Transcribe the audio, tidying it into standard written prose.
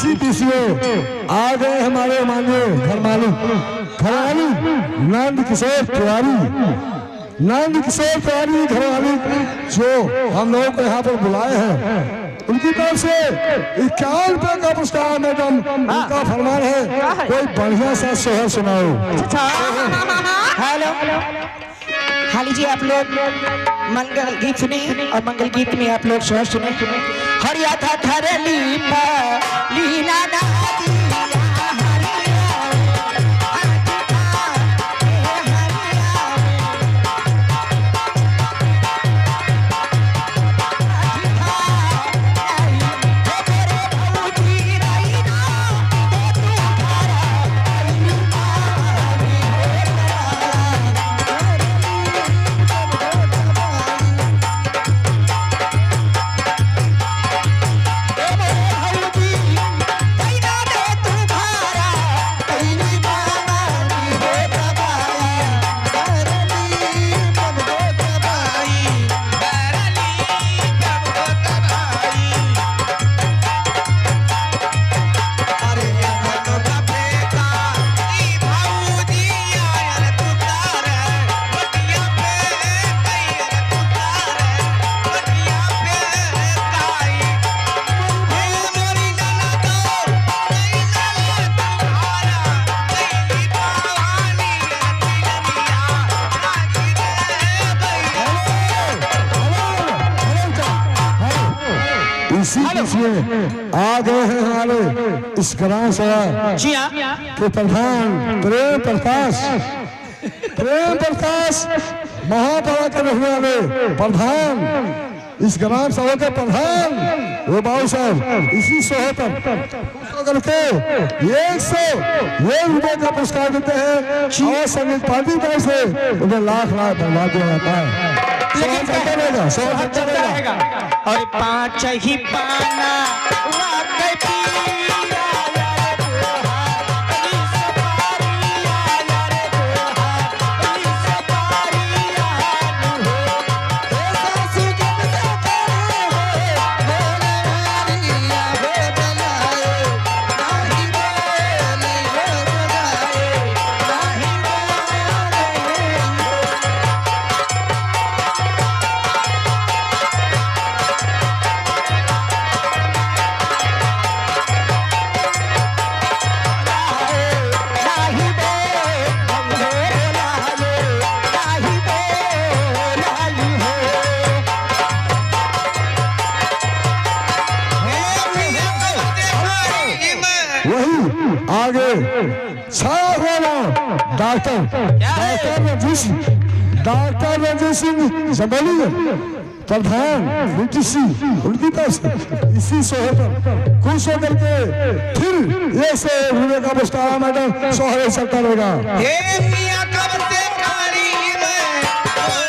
इसी पीछे आ गए हमारे माननीय घर मालिक घरवाली नंद किशोर तिवारी, नंद किशोर तिवारी घर मालिक जो हम लोगों को यहाँ पर बुलाए हैं। उनकी तरफ से 51 रुपए का पुरस्कार मैडम, उनका फरमान है कोई बढ़िया सा सोहर सुनाओ। हेलो हाँ लीजिए आप लोग मंगल गीत सुने और मंगल गीत में आप लोग सोहर सुने। हरिया था थरली लीना ना इसी में आ गए हैं हमारे इस ग्राम सभा के प्रधान प्रेम प्रकाश महापौर के रहने वाले प्रधान, इस ग्राम सभा के प्रधान वो बाबू साहब इसी सोहे पर करके 101 रुपए का पुरस्कार देते हैं और संगीत पार्टी तरफ से उन्हें लाख लाख धन्यवाद दिया जाता है। लेकिन चलता रहेगा और 5 ही पाना आगे डॉक्टर रंजीत सिंह जमोली प्रधान बीटीसी, उनकी तरफ से इसी सोहे पर खुश होकर के फिर 101 रुपए का पुरस्कार मैडम सोहरे चलता रहेगा।